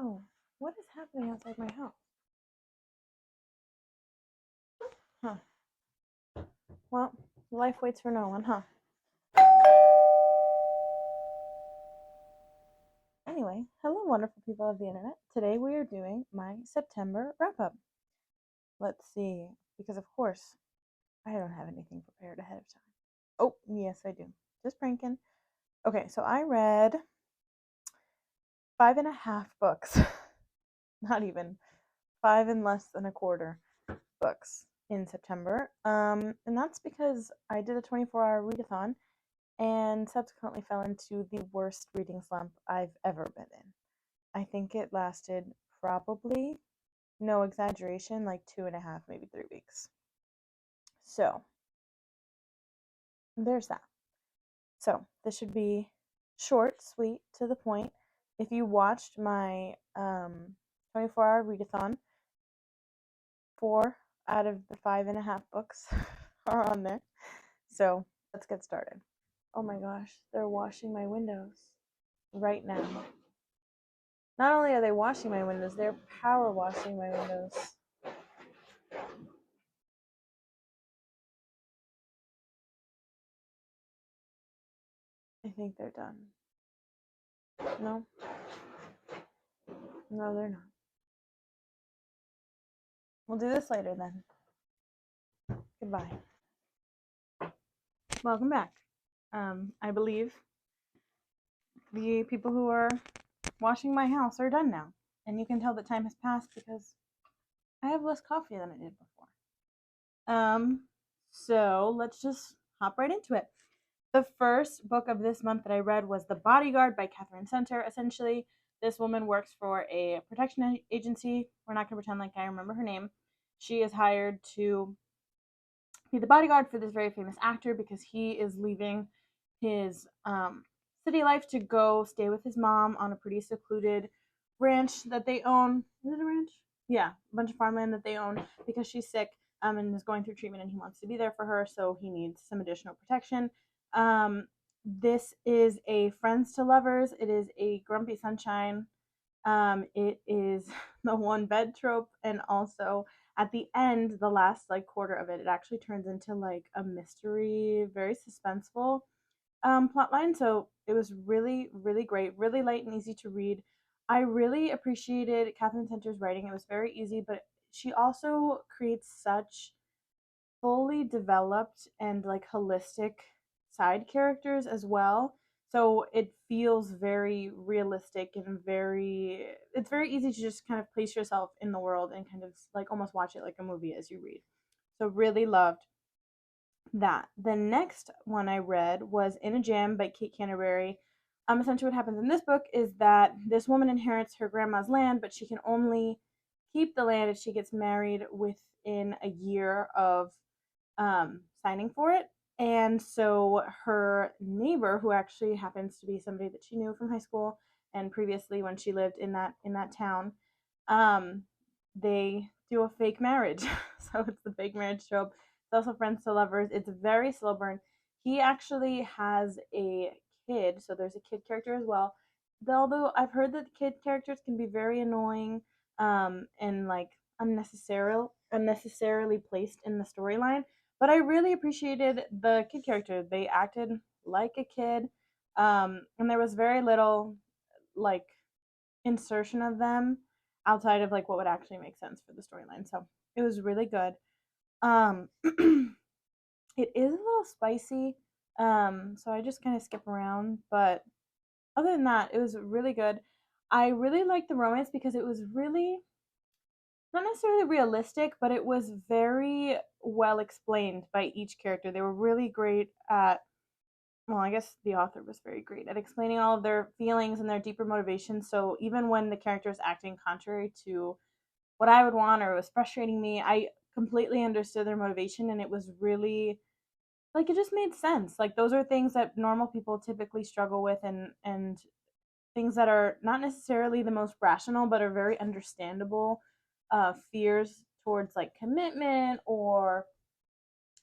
Oh, what is happening outside my house? Huh. Well, life waits for no one, huh? Anyway, hello, wonderful people of the internet. Today we are doing my September wrap up. Let's see, because of course I don't have anything prepared ahead of time. Oh, yes, I do. Just pranking. Okay, so I read 5.5 books. Not even five and less than a quarter books in September. And that's because I did a 24-hour readathon and subsequently fell into the worst reading slump I've ever been in. I think it lasted probably, no exaggeration, like 2.5, maybe 3 weeks. So there's that. So this should be short, sweet, to the point. If you watched my 24-hour readathon, 4 out of the 5.5 books are on there. So let's get started. Oh my gosh, they're washing my windows right now. Not only are they washing my windows, they're power washing my windows. I think they're done. No? No, they're not. We'll do this later then. Goodbye. Welcome back. I believe the people who are washing my house are done now. And you can tell that time has passed because I have less coffee than I did before. So let's just hop right into it. The first book of this month that I read was The Bodyguard by Catherine Center. Essentially, this woman works for a protection agency. We're not going to pretend like I remember her name. She is hired to be the bodyguard for this very famous actor because he is leaving his city life to go stay with his mom on a pretty secluded ranch that they own. Is it a ranch? Yeah, a bunch of farmland that they own because she's sick and is going through treatment, and he wants to be there for her, so he needs some additional protection. This is a Friends to Lovers. It is a Grumpy Sunshine. It is the one bed trope, and also at the end, the last like quarter of it, it actually turns into like a mystery, very suspenseful plot line. So it was really, really great, really light and easy to read. I really appreciated Catherine Center's writing. It was very easy, but she also creates such fully developed and like holistic side characters as well. So it feels very realistic and it's very easy to just kind of place yourself in the world and kind of like almost watch it like a movie as you read. So really loved that. The next one I read was In a Jam by Kate Canterbury. Essentially, what happens in this book is that this woman inherits her grandma's land, but she can only keep the land if she gets married within a year of signing for it. And so her neighbor, who actually happens to be somebody that she knew from high school and previously when she lived in that town, um, they do a fake marriage. So it's the fake marriage trope. It's also Friends to Lovers. It's very slow burn. He actually has a kid, so there's a kid character as well. Although I've heard that kid characters can be very annoying and like unnecessarily placed in the storyline. But I really appreciated the kid character. They acted like a kid, and there was very little like insertion of them outside of like what would actually make sense for the storyline. So it was really good. It is a little spicy, so I just kind of skip around. But other than that, it was really good. I really liked the romance because it was really not necessarily realistic, but it was very well explained by each character. They were really great at, well, I guess the author was very great at explaining all of their feelings and their deeper motivations. So even when the character is acting contrary to what I would want or it was frustrating me, I completely understood their motivation, and it was really like it just made sense. Like those are things that normal people typically struggle with, and things that are not necessarily the most rational but are very understandable fears towards like commitment or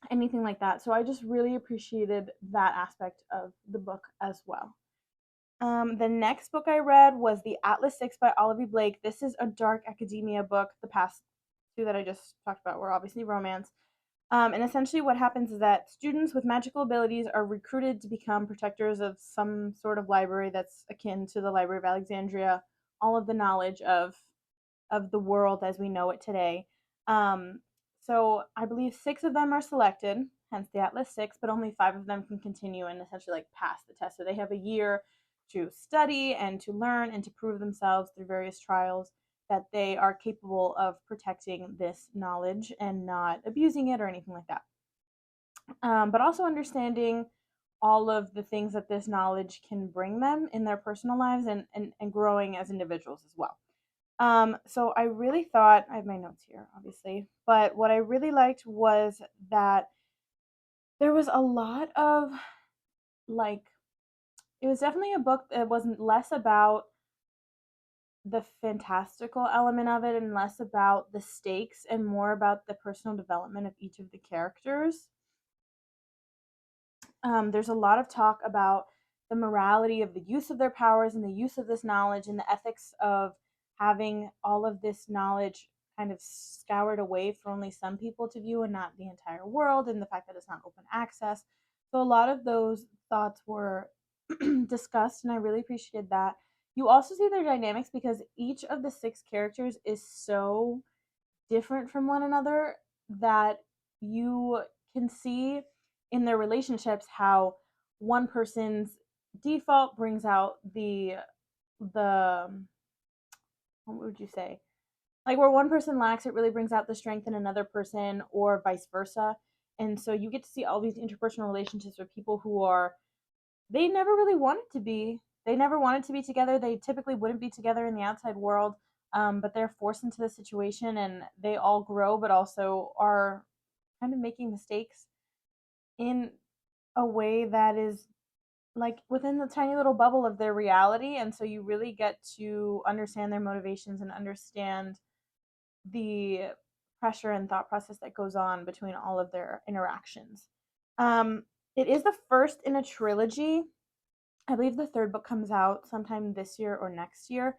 anything like that. So I just really appreciated that aspect of the book as well. The next book I read was The Atlas Six by Olivia Blake. This is a dark academia book. The past two that I just talked about were obviously romance. And essentially, what happens is that students with magical abilities are recruited to become protectors of some sort of library that's akin to the Library of Alexandria, all of the knowledge of the world as we know it today. Um, so I believe six of them are selected, hence the Atlas Six, but only five of them can continue and essentially like pass the test. So they have a year to study and to learn and to prove themselves through various trials that they are capable of protecting this knowledge and not abusing it or anything like that. But also understanding all of the things that this knowledge can bring them in their personal lives and growing as individuals as well. So I really thought, I have my notes here, obviously, but what I really liked was that there was a lot of like, it was definitely a book that wasn't less about the fantastical element of it and less about the stakes and more about the personal development of each of the characters. There's a lot of talk about the morality of the use of their powers and the use of this knowledge and the ethics of having all of this knowledge kind of scoured away for only some people to view and not the entire world, and the fact that it's not open access. So a lot of those thoughts were discussed, and I really appreciated that. You also see their dynamics because each of the six characters is so different from one another that you can see in their relationships how one person's default brings out the what would you say, like where one person lacks it really brings out the strength in another person or vice versa. And so you get to see all these interpersonal relationships with people who are, they never really wanted to be, they never wanted to be together, they typically wouldn't be together in the outside world, but they're forced into the situation and they all grow but also are kind of making mistakes in a way that is like within the tiny little bubble of their reality. And so you really get to understand their motivations and understand the pressure and thought process that goes on between all of their interactions. um, it is the first in a trilogy. I believe the third book comes out sometime this year or next year.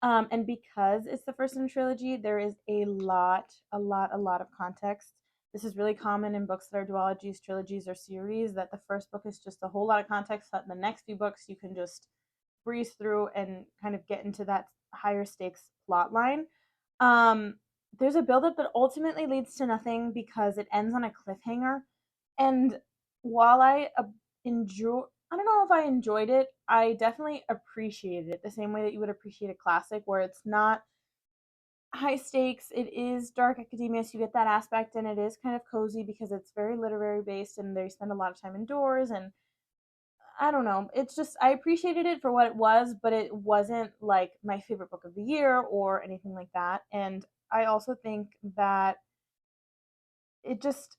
And because it's the first in a trilogy, there is a lot of context. This is really common in books that are duologies, trilogies, or series, that the first book is just a whole lot of context, that the next few books you can just breeze through and kind of get into that higher stakes plot line. Um, there's a buildup that ultimately leads to nothing because it ends on a cliffhanger. And while enjoy, I don't know if I enjoyed it, I definitely appreciated it the same way that you would appreciate a classic where it's not high stakes. It is dark academia, so you get that aspect, and it is kind of cozy because it's very literary based and they spend a lot of time indoors. And I don't know. It's just I appreciated it for what it was, but it wasn't like my favorite book of the year or anything like that. And I also think that it just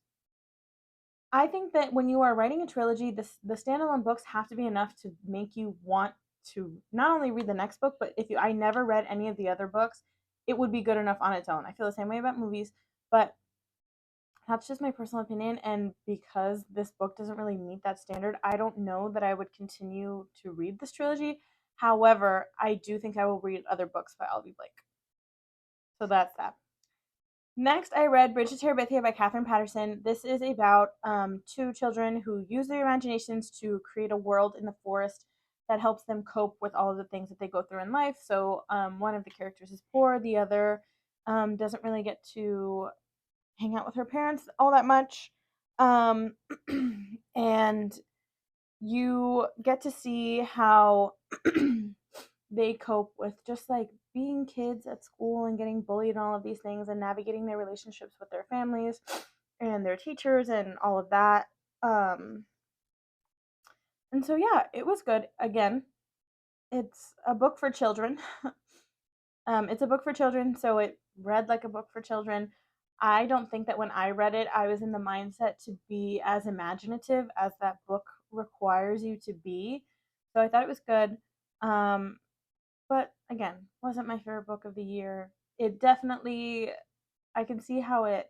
I think that when you are writing a trilogy, the standalone books have to be enough to make you want to not only read the next book, but if you I never read any of the other books, it would be good enough on its own. I feel the same way about movies, but that's just my personal opinion. And because this book doesn't really meet that standard, I don't know that I would continue to read this trilogy. However, I do think I will read other books by Albie Blake. So that's that. Next, I read Bridge to Terabithia by Catherine Patterson. This is about two children who use their imaginations to create a world in the forest that helps them cope with all of the things that they go through in life. So, one of the characters is poor, the other doesn't really get to hang out with her parents all that much. Um, and you get to see how they cope with just like being kids at school and getting bullied and all of these things and navigating their relationships with their families and their teachers and all of that. Um, and so, yeah, it was good. Again, it's a book for children. It's a book for children, so it read like a book for children. I don't think that when I read it, I was in the mindset to be as imaginative as that book requires you to be. So I thought it was good. Um, but again, wasn't my favorite book of the year. It definitely, I can see how it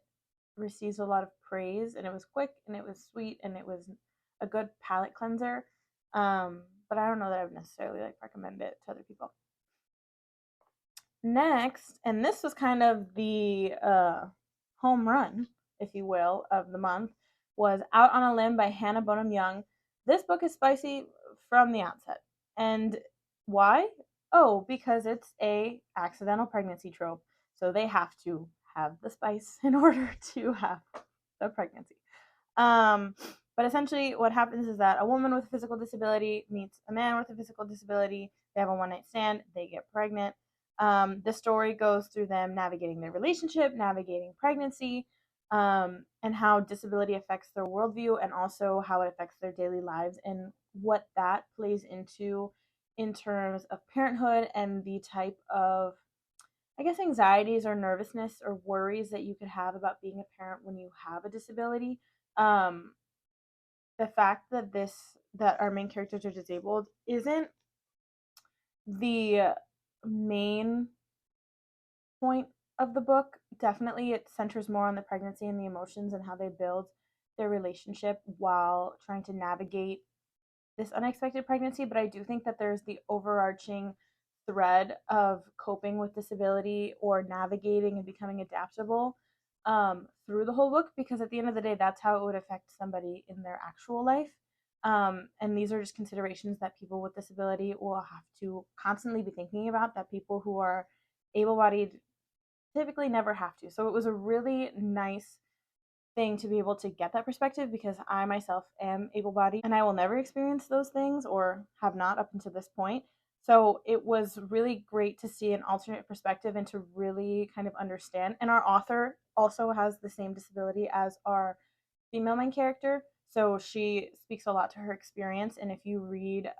receives a lot of praise, and it was quick and it was sweet and it was a good palate cleanser. Um, but I don't know that I would necessarily like recommend it to other people. Next, and this was kind of the home run, if you will, of the month, was Out on a Limb by Hannah Bonham Young. This book is spicy from the outset. And why? Oh, because it's a accidental pregnancy trope. So they have to have the spice in order to have the pregnancy. Um, but essentially, what happens is that a woman with a physical disability meets a man with a physical disability. They have a one night stand. They get pregnant. The story goes through them navigating their relationship, navigating pregnancy, and how disability affects their worldview, and also how it affects their daily lives, and what that plays into in terms of parenthood and the type of, I guess, anxieties or nervousness or worries that you could have about being a parent when you have a disability. Um, the fact that our main characters are disabled isn't the main point of the book. Definitely, it centers more on the pregnancy and the emotions and how they build their relationship while trying to navigate this unexpected pregnancy. But I do think that there's the overarching thread of coping with disability or navigating and becoming adaptable through the whole book, because at the end of the day, that's how it would affect somebody in their actual life. And these are just considerations that people with disability will have to constantly be thinking about, that people who are able bodied typically never have to. So it was a really nice thing to be able to get that perspective, because I myself am able bodied and I will never experience those things, or have not up until this point. So it was really great to see an alternate perspective and to really kind of understand. And our author also has the same disability as our female main character. So she speaks a lot to her experience. And if you read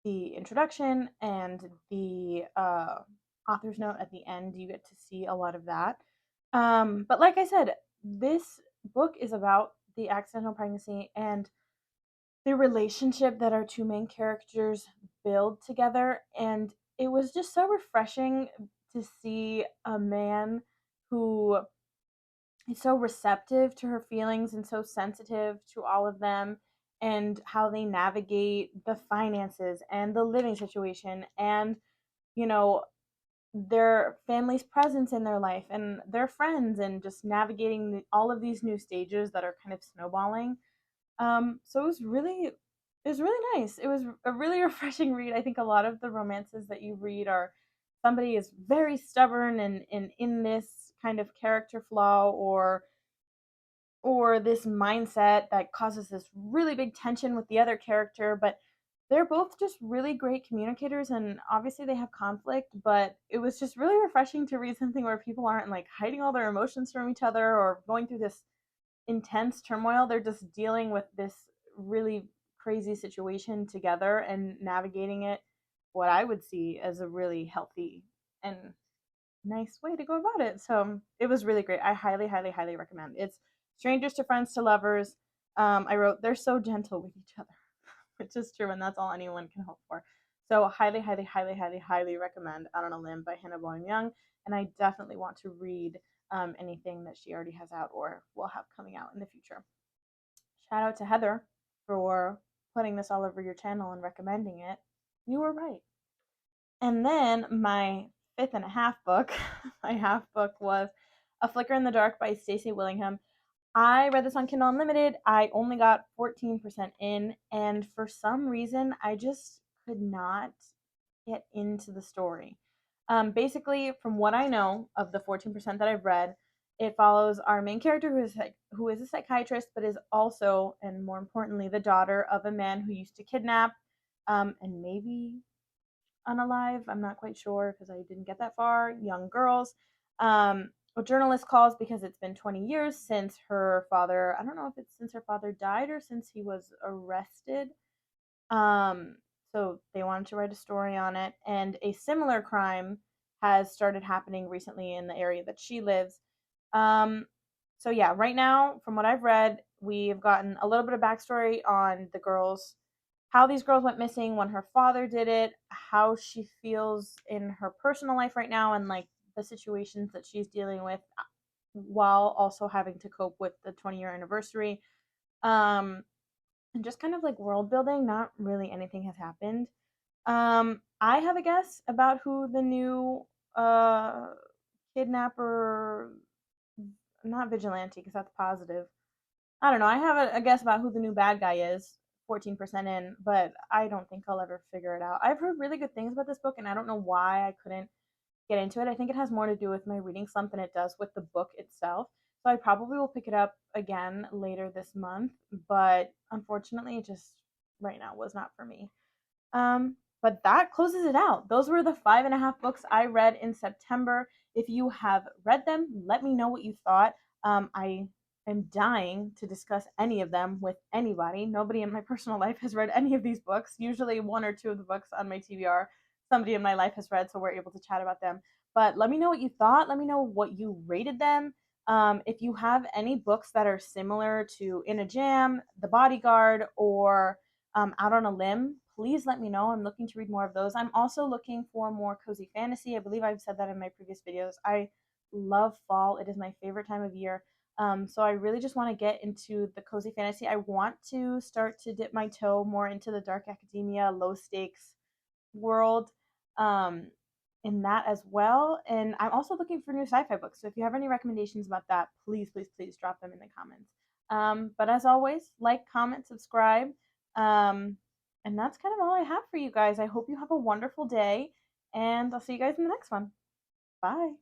the introduction and the author's note at the end, you get to see a lot of that. But like I said, this book is about the accidental pregnancy and the relationship that our two main characters build together. And it was just so refreshing to see a man who is so receptive to her feelings and so sensitive to all of them, and how they navigate the finances and the living situation, and you know, their family's presence in their life and their friends, and just navigating all of these new stages that are kind of snowballing. So it was really nice. It was a really refreshing read. I think a lot of the romances that you read are, somebody is very stubborn and in this kind of character flaw, or this mindset that causes this really big tension with the other character. But they're both just really great communicators, and obviously they have conflict, but it was just really refreshing to read something where people aren't like hiding all their emotions from each other or going through this intense turmoil. They're just dealing with this really crazy situation together and navigating it, what I would see as a really healthy and nice way to go about it. So it was really great. I highly, highly, highly recommend. It's strangers to friends to lovers. I wrote, they're so gentle with each other, which is true, and that's all anyone can hope for. So highly, highly, highly, highly, highly recommend Out on a Limb by Hannah Bonham Young. And I definitely want to read anything that she already has out or will have coming out in the future. Shout out to Heather for putting this all over your channel and recommending it. You were right. And then my fifth and a half book, my half book was A Flicker in the Dark by Stacey Willingham. I read this on Kindle Unlimited. I only got 14% in, and for some reason, I just could not get into the story. Basically, from what I know of the 14% that I've read, it follows our main character who is a psychiatrist, but is also, and more importantly, the daughter of a man who used to kidnap and maybe unalive, I'm not quite sure because I didn't get that far, young girls. A journalist calls because it's been 20 years since her father, I don't know if it's since her father died or since he was arrested. Um, so they wanted to write a story on it. And a similar crime has started happening recently in the area that she lives. Um, so yeah, right now, from what I've read, we've gotten a little bit of backstory on the girls, how these girls went missing, when her father did it, how she feels in her personal life right now, and like the situations that she's dealing with while also having to cope with the 20-year anniversary. Um, and just kind of like world building. Not really anything has happened. I have a guess about who the new uh kidnapper, not vigilante, because that's positive. I don't know. I have a guess about who the new bad guy is. 14% in, but I don't think I'll ever figure it out. I've heard really good things about this book, and I don't know why I couldn't get into it. I think it has more to do with my reading slump than it does with the book itself. So I probably will pick it up again later this month, but unfortunately, it just right now was not for me. But that closes it out. Those were the 5.5 books I read in September. If you have read them, let me know what you thought. I am dying to discuss any of them with anybody. Nobody in my personal life has read any of these books. Usually, one or two of the books on my TBR, somebody in my life has read, so we're able to chat about them. But let me know what you thought. Let me know what you rated them. If you have any books that are similar to In a Jam, The Bodyguard, or Out on a Limb, please let me know. I'm looking to read more of those. I'm also looking for more cozy fantasy. I believe I've said that in my previous videos. I love fall. It is my favorite time of year. So I really just want to get into the cozy fantasy. I want to start to dip my toe more into the dark academia, low stakes world, um, in that as well. And I'm also looking for new sci-fi books. So if you have any recommendations about that, please, please, please drop them in the comments. But as always, like, comment, subscribe. Um, and that's kind of all I have for you guys. I hope you have a wonderful day, and I'll see you guys in the next one. Bye.